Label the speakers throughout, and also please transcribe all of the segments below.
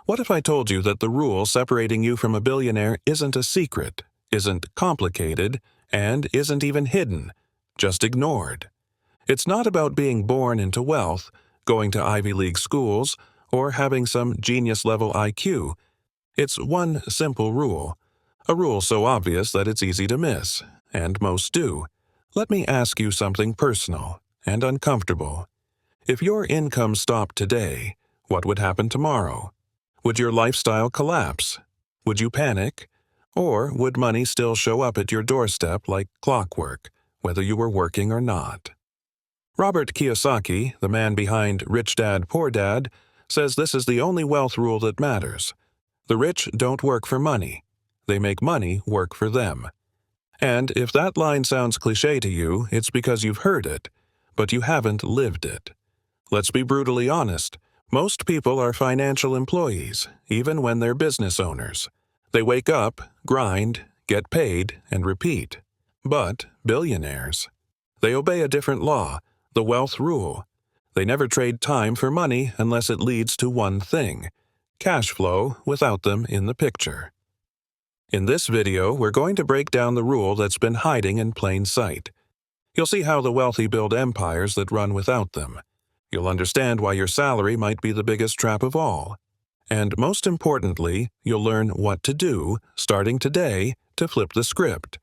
Speaker 1: What if I told you that the rule separating you from a billionaire isn't a secret, isn't complicated, and isn't even hidden, just ignored? It's not about being born into wealth, going to Ivy League schools, or having some genius-level IQ. It's one simple rule. A rule so obvious that it's easy to miss, and most do. Let me ask you something personal and uncomfortable. If your income stopped today, what would happen tomorrow? Would your lifestyle collapse? Would you panic? Or would money still show up at your doorstep like clockwork, whether you were working or not? Robert Kiyosaki, the man behind Rich Dad, Poor Dad, says this is the only wealth rule that matters. The rich don't work for money. They make money work for them. And if that line sounds cliché to you, it's because you've heard it, but you haven't lived it. Let's be brutally honest. Most people are financial employees, even when they're business owners. They wake up, grind, get paid, and repeat. But billionaires, they obey a different law, the wealth rule. They never trade time for money unless it leads to one thing: cash flow without them in the picture. In this video, we're going to break down the rule that's been hiding in plain sight. You'll see how the wealthy build empires that run without them. You'll understand why your salary might be the biggest trap of all. And most importantly, you'll learn what to do, starting today, to flip the script.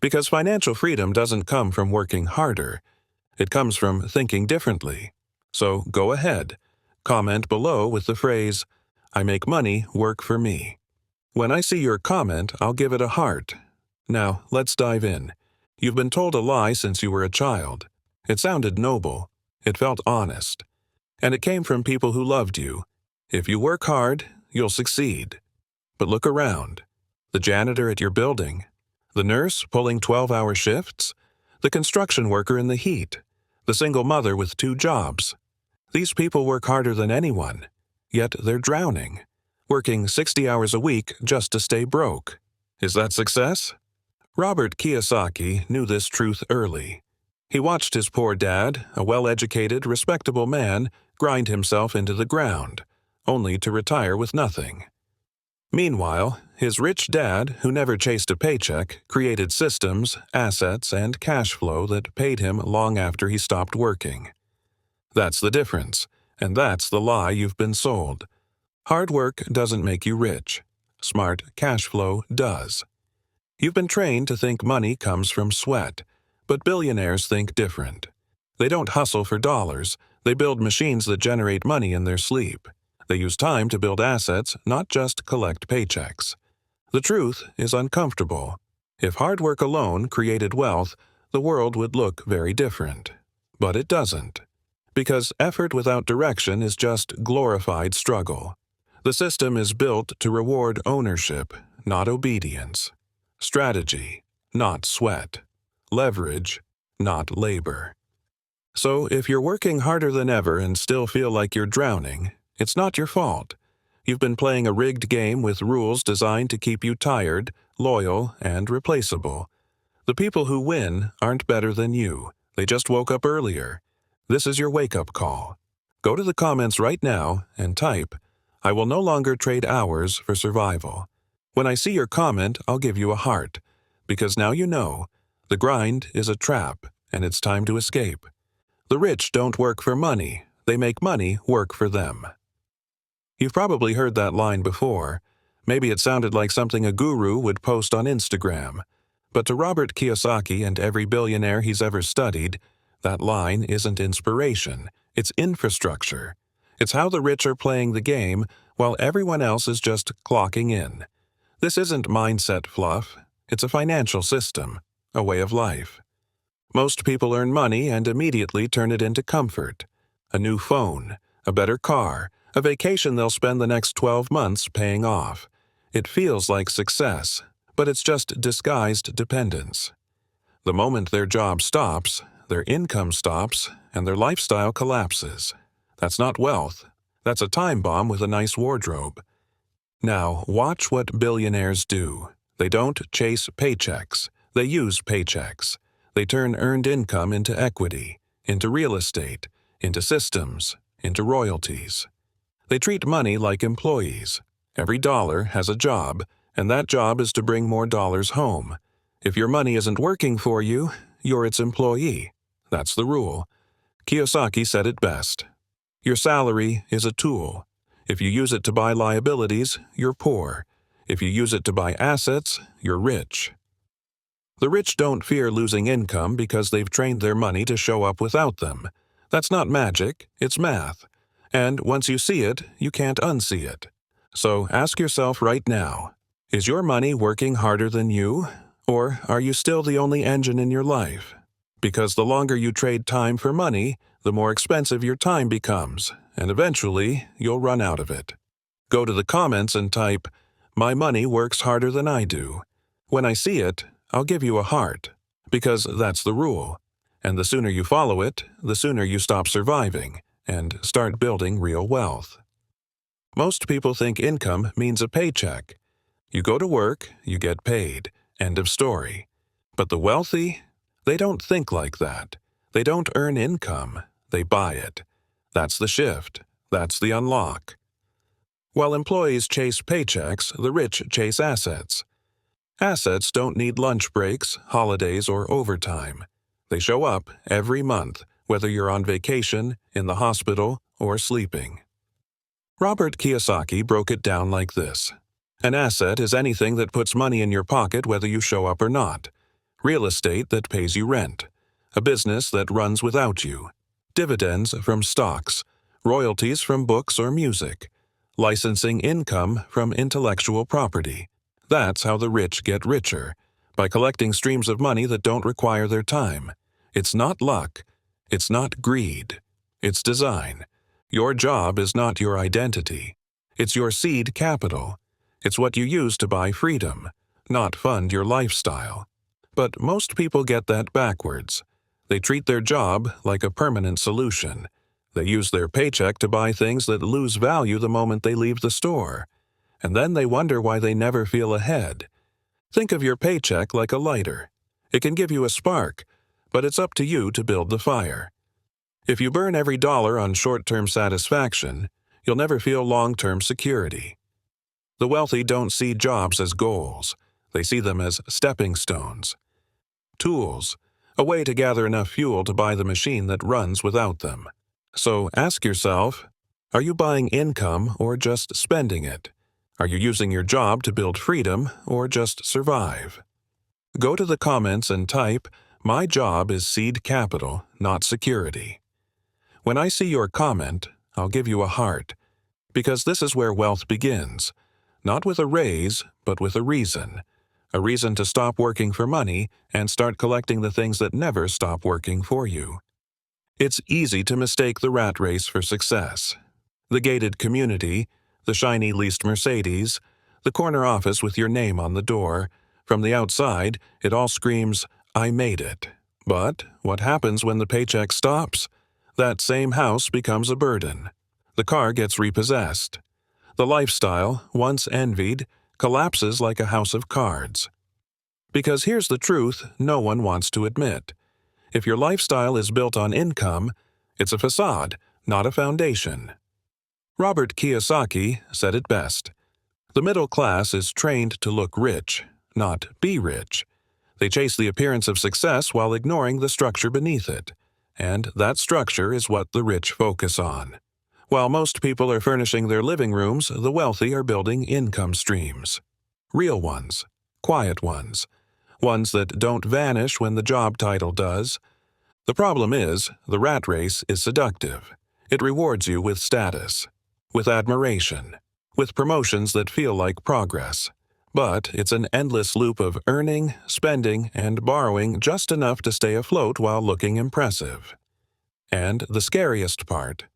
Speaker 1: Because financial freedom doesn't come from working harder. It comes from thinking differently. So go ahead. Comment below with the phrase, "I make money work for me." When I see your comment, I'll give it a heart. Now, let's dive in. You've been told a lie since you were a child. It sounded noble. It felt honest. And it came from people who loved you. If you work hard, you'll succeed. But look around. The janitor at your building, the nurse pulling 12-hour shifts, the construction worker in the heat, the single mother with 2 jobs. These people work harder than anyone, yet they're drowning, working 60 hours a week just to stay broke. Is that success? Robert Kiyosaki knew this truth early. He watched his poor dad, a well-educated, respectable man, grind himself into the ground, only to retire with nothing. Meanwhile, his rich dad, who never chased a paycheck, created systems, assets, and cash flow that paid him long after he stopped working. That's the difference, and that's the lie you've been sold. Hard work doesn't make you rich. Smart cash flow does. You've been trained to think money comes from sweat, but billionaires think different. They don't hustle for dollars. They build machines that generate money in their sleep. They use time to build assets, not just collect paychecks. The truth is uncomfortable. If hard work alone created wealth, the world would look very different. But it doesn't. Because effort without direction is just glorified struggle. The system is built to reward ownership, not obedience. Strategy, not sweat. Leverage, not labor. So if you're working harder than ever and still feel like you're drowning, it's not your fault. You've been playing a rigged game with rules designed to keep you tired, loyal, and replaceable. The people who win aren't better than you. They just woke up earlier. This is your wake-up call. Go to the comments right now and type, "I will no longer trade hours for survival." When I see your comment, I'll give you a heart. Because now you know, the grind is a trap, and it's time to escape. The rich don't work for money. They make money work for them. You've probably heard that line before. Maybe it sounded like something a guru would post on Instagram. But to Robert Kiyosaki and every billionaire he's ever studied, that line isn't inspiration. It's infrastructure. It's how the rich are playing the game while everyone else is just clocking in. This isn't mindset fluff. It's a financial system, a way of life. Most people earn money and immediately turn it into comfort. A new phone, a better car, a vacation they'll spend the next 12 months paying off. It feels like success, but it's just disguised dependence. The moment their job stops, their income stops, and their lifestyle collapses. That's not wealth. That's a time bomb with a nice wardrobe. Now, watch what billionaires do. They don't chase paychecks. They use paychecks. They turn earned income into equity, into real estate, into systems, into royalties. They treat money like employees. Every dollar has a job, and that job is to bring more dollars home. If your money isn't working for you, you're its employee. That's the rule. Kiyosaki said it best. Your salary is a tool. If you use it to buy liabilities, you're poor. If you use it to buy assets, you're rich. The rich don't fear losing income because they've trained their money to show up without them. That's not magic, it's math. And once you see it, you can't unsee it. So ask yourself right now, is your money working harder than you? Or are you still the only engine in your life? Because the longer you trade time for money, the more expensive your time becomes, and eventually you'll run out of it. Go to the comments and type, "My money works harder than I do." When I see it, I'll give you a heart, because that's the rule. And the sooner you follow it, the sooner you stop surviving and start building real wealth. Most people think income means a paycheck. You go to work, you get paid. End of story. But the wealthy, they don't think like that. They don't earn income, they buy it. That's the shift. That's the unlock. While employees chase paychecks, the rich chase assets. Assets don't need lunch breaks, holidays, or overtime. They show up every month, whether you're on vacation, in the hospital, or sleeping. Robert Kiyosaki broke it down like this. An asset is anything that puts money in your pocket whether you show up or not. Real estate that pays you rent. A business that runs without you. Dividends from stocks. Royalties from books or music. Licensing income from intellectual property. That's how the rich get richer, by collecting streams of money that don't require their time. It's not luck. It's not greed. It's design. Your job is not your identity. It's your seed capital. It's what you use to buy freedom, not fund your lifestyle. But most people get that backwards. They treat their job like a permanent solution. They use their paycheck to buy things that lose value the moment they leave the store. And then they wonder why they never feel ahead. Think of your paycheck like a lighter. It can give you a spark, but it's up to you to build the fire. If you burn every dollar on short-term satisfaction, you'll never feel long-term security. The wealthy don't see jobs as goals. They see them as stepping stones. Tools, a way to gather enough fuel to buy the machine that runs without them. So ask yourself, are you buying income or just spending it? Are you using your job to build freedom or just survive? Go to the comments and type, "My job is seed capital, not security." When I see your comment, I'll give you a heart, because this is where wealth begins, not with a raise, but with a reason to stop working for money and start collecting the things that never stop working for you. It's easy to mistake the rat race for success. The gated community, the shiny leased Mercedes, the corner office with your name on the door. From the outside, it all screams, "I made it." But what happens when the paycheck stops? That same house becomes a burden. The car gets repossessed. The lifestyle, once envied, collapses like a house of cards. Because here's the truth no one wants to admit. If your lifestyle is built on income, it's a facade, not a foundation. Robert Kiyosaki said it best. The middle class is trained to look rich, not be rich. They chase the appearance of success while ignoring the structure beneath it. And that structure is what the rich focus on. While most people are furnishing their living rooms, the wealthy are building income streams. Real ones, quiet ones that don't vanish when the job title does. The problem is, the rat race is seductive. It rewards you with status, with admiration, with promotions that feel like progress. But it's an endless loop of earning, spending, and borrowing just enough to stay afloat while looking impressive. And the scariest part,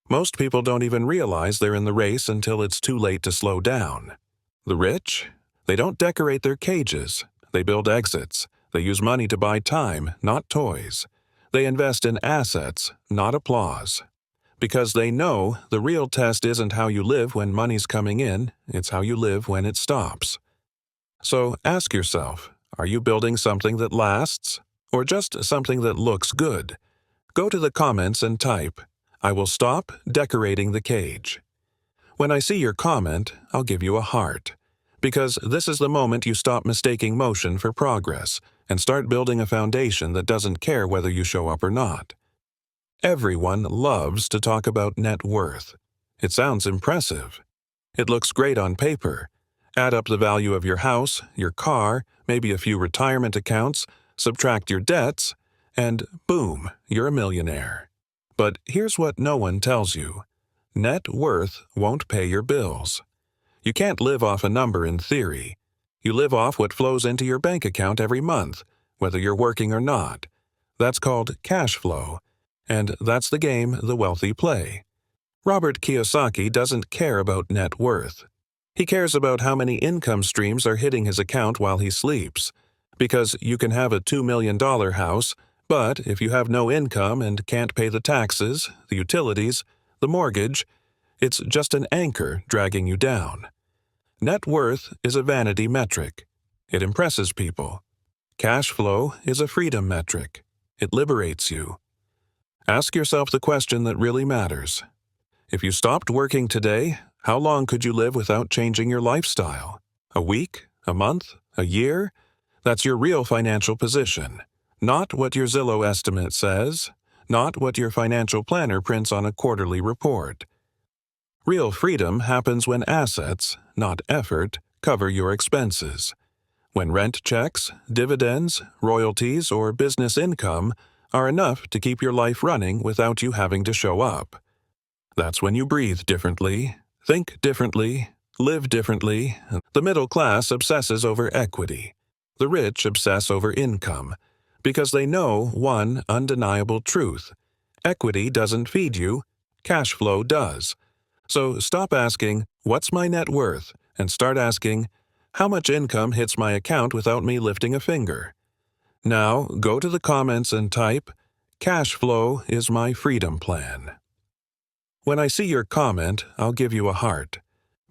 Speaker 1: most people don't even realize they're in the race until it's too late to slow down. The rich? They don't decorate their cages. They build exits. They use money to buy time, not toys. They invest in assets, not applause. Because they know the real test isn't how you live when money's coming in, it's how you live when it stops. So ask yourself, are you building something that lasts? Or just something that looks good? Go to the comments and type, "I will stop decorating the cage." When I see your comment, I'll give you a heart. Because this is the moment you stop mistaking motion for progress and start building a foundation that doesn't care whether you show up or not. Everyone loves to talk about net worth. It sounds impressive. It looks great on paper. Add up the value of your house, your car, maybe a few retirement accounts, subtract your debts, and boom, you're a millionaire. But here's what no one tells you. Net worth won't pay your bills. You can't live off a number in theory. You live off what flows into your bank account every month, whether you're working or not. That's called cash flow, and that's the game the wealthy play. Robert Kiyosaki doesn't care about net worth. He cares about how many income streams are hitting his account while he sleeps. Because you can have a $2 million house, but if you have no income and can't pay the taxes, the utilities, the mortgage, it's just an anchor dragging you down. Net worth is a vanity metric. It impresses people. Cash flow is a freedom metric. It liberates you. Ask yourself the question that really matters. If you stopped working today, how long could you live without changing your lifestyle? A week? A month? A year? That's your real financial position. Not what your Zillow estimate says. Not what your financial planner prints on a quarterly report. Real freedom happens when assets, not effort, cover your expenses. When rent checks, dividends, royalties, or business income are enough to keep your life running without you having to show up. That's when you breathe differently, think differently, live differently. The middle class obsesses over equity. The rich obsess over income, because they know one undeniable truth. Equity doesn't feed you, cash flow does. So stop asking, "What's my net worth?" and start asking, "How much income hits my account without me lifting a finger?" Now, go to the comments and type, "Cash flow is my freedom plan." When I see your comment, I'll give you a heart.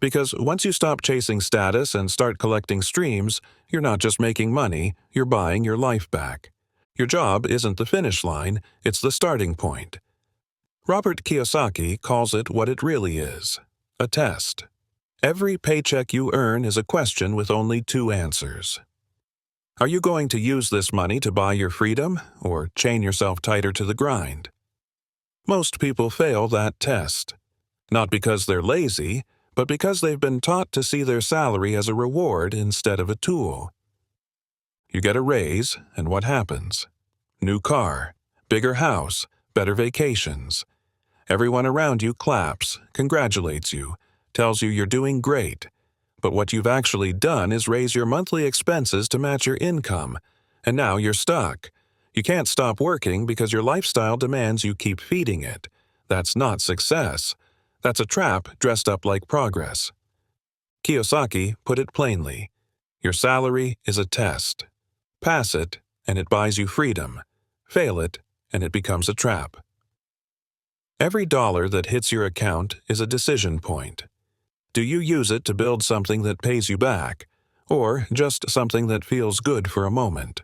Speaker 1: Because once you stop chasing status and start collecting streams, you're not just making money, you're buying your life back. Your job isn't the finish line, it's the starting point. Robert Kiyosaki calls it what it really is, a test. Every paycheck you earn is a question with only two answers. Are you going to use this money to buy your freedom or chain yourself tighter to the grind? Most people fail that test. Not because they're lazy, but because they've been taught to see their salary as a reward instead of a tool. You get a raise, and what happens? New car, bigger house, better vacations. Everyone around you claps, congratulates you, tells you you're doing great. But what you've actually done is raise your monthly expenses to match your income, and now you're stuck. You can't stop working because your lifestyle demands you keep feeding it. That's not success. That's a trap dressed up like progress. Kiyosaki put it plainly. Your salary is a test. Pass it, and it buys you freedom. Fail it, and it becomes a trap. Every dollar that hits your account is a decision point. Do you use it to build something that pays you back, or just something that feels good for a moment?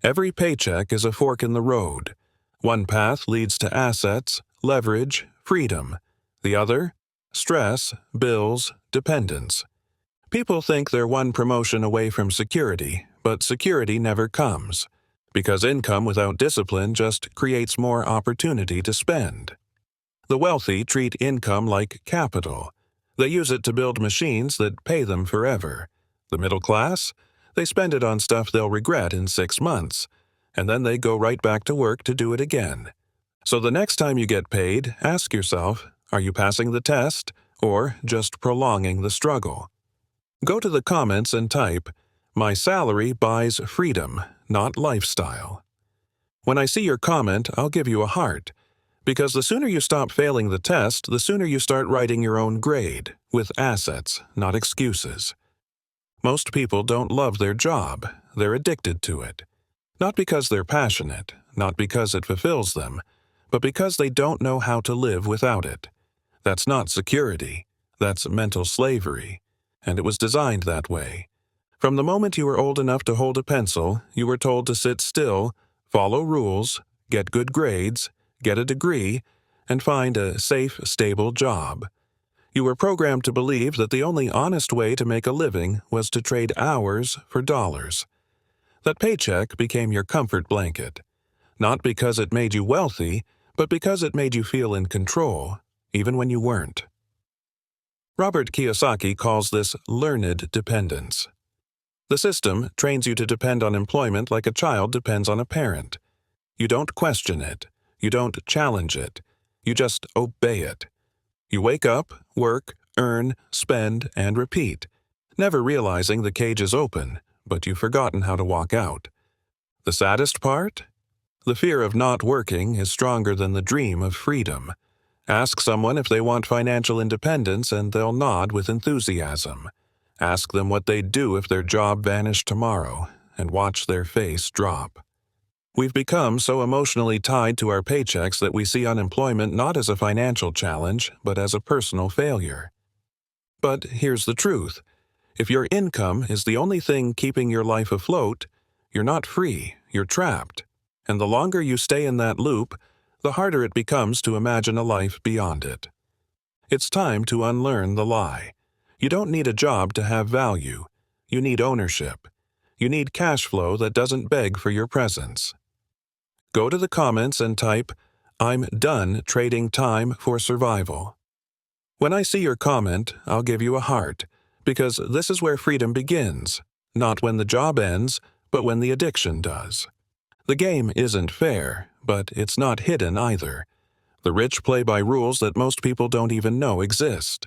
Speaker 1: Every paycheck is a fork in the road. One path leads to assets, leverage, freedom. The other? Stress, bills, dependence. People think they're one promotion away from security, but security never comes, because income without discipline just creates more opportunity to spend. The wealthy treat income like capital. They use it to build machines that pay them forever. The middle class? They spend it on stuff they'll regret in 6 months, and then they go right back to work to do it again. So the next time you get paid, ask yourself, are you passing the test or just prolonging the struggle? Go to the comments and type, "My salary buys freedom, not lifestyle." When I see your comment, I'll give you a heart. Because the sooner you stop failing the test, the sooner you start writing your own grade, with assets, not excuses. Most people don't love their job, they're addicted to it. Not because they're passionate, not because it fulfills them, but because they don't know how to live without it. That's not security, that's mental slavery, and it was designed that way. From the moment you were old enough to hold a pencil, you were told to sit still, follow rules, get good grades, get a degree, and find a safe, stable job. You were programmed to believe that the only honest way to make a living was to trade hours for dollars. That paycheck became your comfort blanket, not because it made you wealthy, but because it made you feel in control, even when you weren't. Robert Kiyosaki calls this learned dependence. The system trains you to depend on employment like a child depends on a parent. You don't question it. You don't challenge it. You just obey it. You wake up, work, earn, spend, and repeat, never realizing the cage is open, but you've forgotten how to walk out. The saddest part? The fear of not working is stronger than the dream of freedom. Ask someone if they want financial independence and they'll nod with enthusiasm. Ask them what they'd do if their job vanished tomorrow, and watch their face drop. We've become so emotionally tied to our paychecks that we see unemployment not as a financial challenge, but as a personal failure. But here's the truth. If your income is the only thing keeping your life afloat, you're not free, you're trapped. And the longer you stay in that loop, the harder it becomes to imagine a life beyond it. It's time to unlearn the lie. You don't need a job to have value. You need ownership. You need cash flow that doesn't beg for your presence. Go to the comments and type, "I'm done trading time for survival." When I see your comment, I'll give you a heart, because this is where freedom begins, not when the job ends, but when the addiction does. The game isn't fair, but it's not hidden either. The rich play by rules that most people don't even know exist.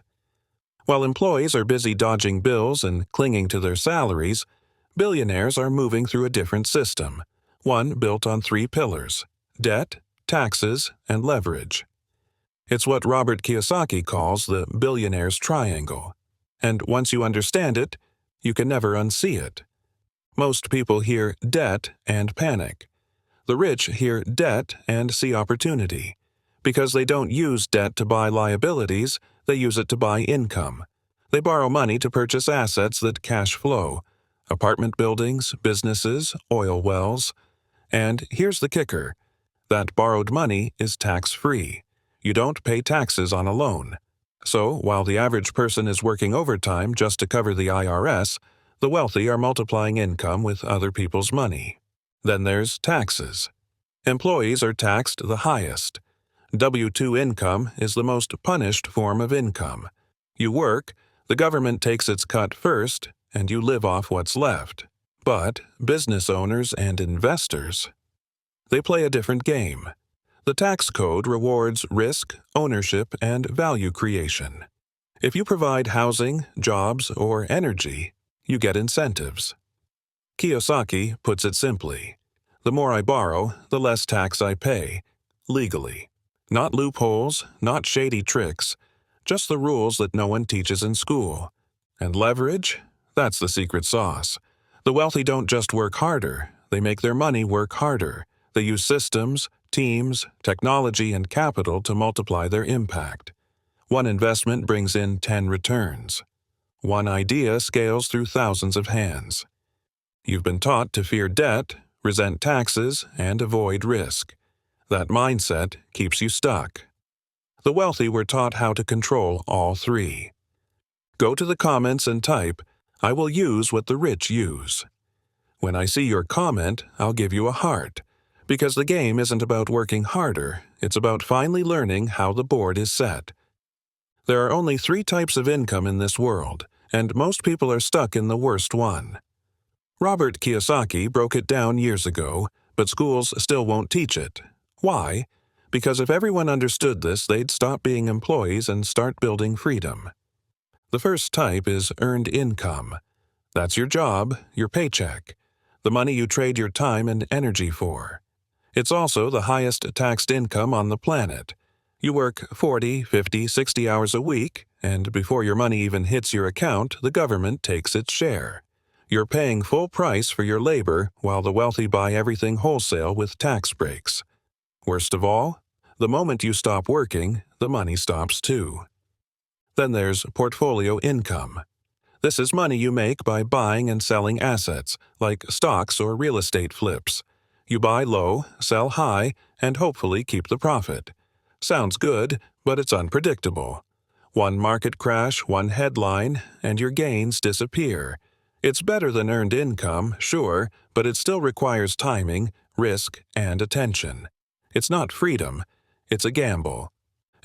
Speaker 1: While employees are busy dodging bills and clinging to their salaries, billionaires are moving through a different system, one built on 3 pillars: debt, taxes, and leverage. It's what Robert Kiyosaki calls the billionaire's triangle. And once you understand it, you can never unsee it. Most people hear debt and panic. The rich hear debt and see opportunity. Because they don't use debt to buy liabilities, they use it to buy income. They borrow money to purchase assets that cash flow: apartment buildings, businesses, oil wells. And here's the kicker. That borrowed money is tax-free. You don't pay taxes on a loan. So, while the average person is working overtime just to cover the IRS, the wealthy are multiplying income with other people's money. Then there's taxes. Employees are taxed the highest. W-2 income is the most punished form of income. You work, the government takes its cut first, and you live off what's left. But business owners and investors, they play a different game. The tax code rewards risk, ownership, and value creation. If you provide housing, jobs, or energy, you get incentives. Kiyosaki puts it simply: the more I borrow, the less tax I pay, legally. Not loopholes, not shady tricks, just the rules that no one teaches in school. And leverage? That's the secret sauce. The wealthy don't just work harder, they make their money work harder. They use systems, teams, technology, and capital to multiply their impact. One investment brings in 10 returns. One idea scales through thousands of hands. You've been taught to fear debt, resent taxes, and avoid risk. That mindset keeps you stuck. The wealthy were taught how to control all 3. Go to the comments and type, "I will use what the rich use." When I see your comment, I'll give you a heart. Because the game isn't about working harder, it's about finally learning how the board is set. There are only 3 types of income in this world, and most people are stuck in the worst one. Robert Kiyosaki broke it down years ago, but schools still won't teach it. Why? Because if everyone understood this, they'd stop being employees and start building freedom. The first type is earned income. That's your job, your paycheck, the money you trade your time and energy for. It's also the highest taxed income on the planet. You work 40, 50, 60 hours a week, and before your money even hits your account, the government takes its share. You're paying full price for your labor while the wealthy buy everything wholesale with tax breaks. Worst of all, the moment you stop working, the money stops too. Then there's portfolio income. This is money you make by buying and selling assets, like stocks or real estate flips. You buy low, sell high, and hopefully keep the profit. Sounds good, but it's unpredictable. One market crash, one headline, and your gains disappear. It's better than earned income, sure, but it still requires timing, risk, and attention. It's not freedom, it's a gamble.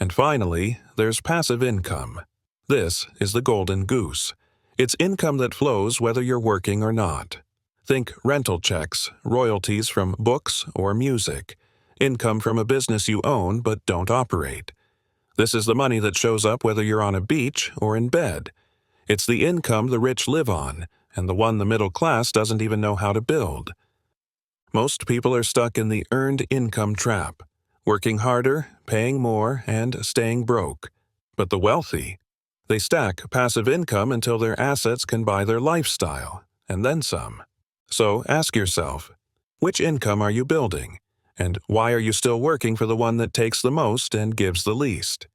Speaker 1: And finally, there's passive income. This is the golden goose. It's income that flows whether you're working or not. Think rental checks, royalties from books or music, income from a business you own but don't operate. This is the money that shows up whether you're on a beach or in bed. It's the income the rich live on, and the one the middle class doesn't even know how to build. Most people are stuck in the earned income trap, working harder, paying more, and staying broke. But the wealthy, they stack passive income until their assets can buy their lifestyle, and then some. So ask yourself, which income are you building? And why are you still working for the one that takes the most and gives the least?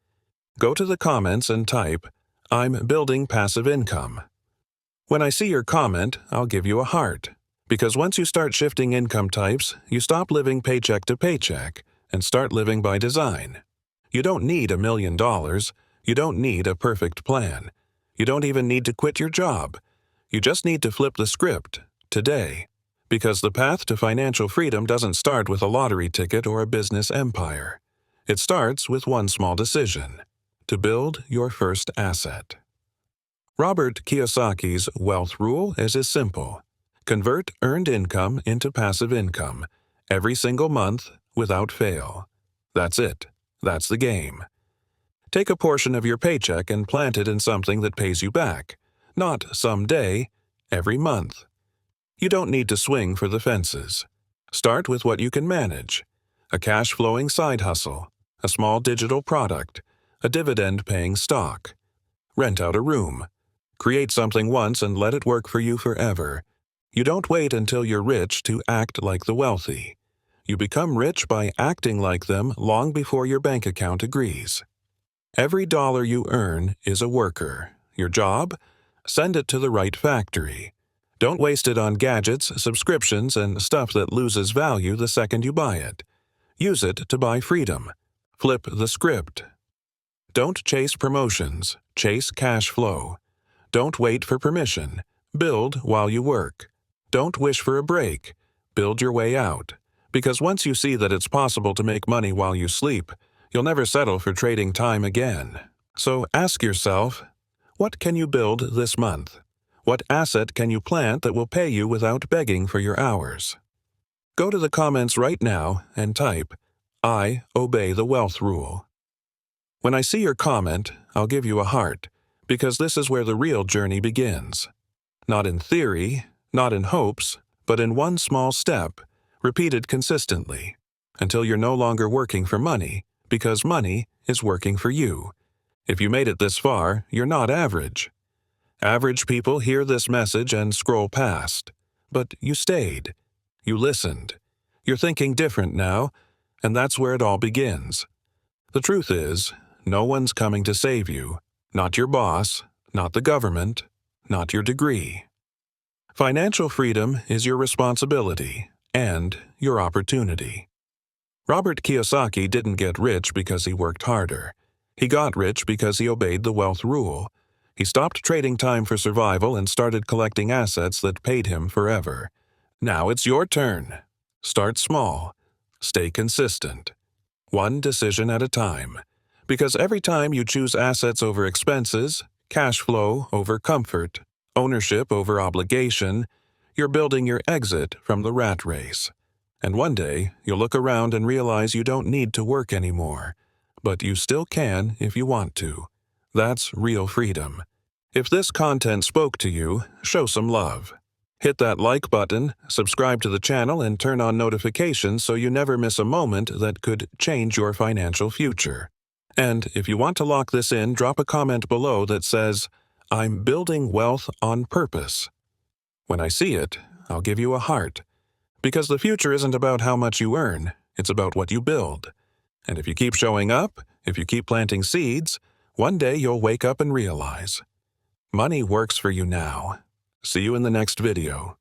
Speaker 1: Go to the comments and type, "I'm building passive income." When I see your comment, I'll give you a heart. Because once you start shifting income types, you stop living paycheck to paycheck and start living by design. You don't need $1 million. You don't need a perfect plan. You don't even need to quit your job. You just need to flip the script today. Because the path to financial freedom doesn't start with a lottery ticket or a business empire. It starts with one small decision: to build your first asset. Robert Kiyosaki's wealth rule is as simple. Convert earned income into passive income every single month without fail. That's it. That's the game. Take a portion of your paycheck and plant it in something that pays you back. Not someday, every month. You don't need to swing for the fences. Start with what you can manage: a cash-flowing side hustle, a small digital product, a dividend-paying stock. Rent out a room. Create something once and let it work for you forever. You don't wait until you're rich to act like the wealthy. You become rich by acting like them long before your bank account agrees. Every dollar you earn is a worker. Your job? Send it to the right factory. Don't waste it on gadgets, subscriptions, and stuff that loses value the second you buy it. Use it to buy freedom. Flip the script. Don't chase promotions. Chase cash flow. Don't wait for permission. Build while you work. Don't wish for a break. Build your way out. Because once you see that it's possible to make money while you sleep, you'll never settle for trading time again. So ask yourself, what can you build this month? What asset can you plant that will pay you without begging for your hours? Go to the comments right now and type, "I obey the wealth rule." When I see your comment, I'll give you a heart, because this is where the real journey begins. Not in theory, not in hopes, but in one small step, repeated consistently, until you're no longer working for money, because money is working for you. If you made it this far, you're not average. Average people hear this message and scroll past. But you stayed. You listened. You're thinking different now, and that's where it all begins. The truth is, no one's coming to save you. Not your boss, not the government, not your degree. Financial freedom is your responsibility and your opportunity. Robert Kiyosaki didn't get rich because he worked harder. He got rich because he obeyed the wealth rule. He stopped trading time for survival and started collecting assets that paid him forever. Now it's your turn. Start small. Stay consistent. One decision at a time. Because every time you choose assets over expenses, cash flow over comfort, ownership over obligation, you're building your exit from the rat race. And one day, you'll look around and realize you don't need to work anymore. But you still can if you want to. That's real freedom. If this content spoke to you, show some love. Hit that like button, subscribe to the channel, and turn on notifications so you never miss a moment that could change your financial future. And if you want to lock this in, drop a comment below that says, "I'm building wealth on purpose." When I see it, I'll give you a heart. Because the future isn't about how much you earn, it's about what you build. And if you keep showing up, if you keep planting seeds, one day you'll wake up and realize, money works for you now. See you in the next video.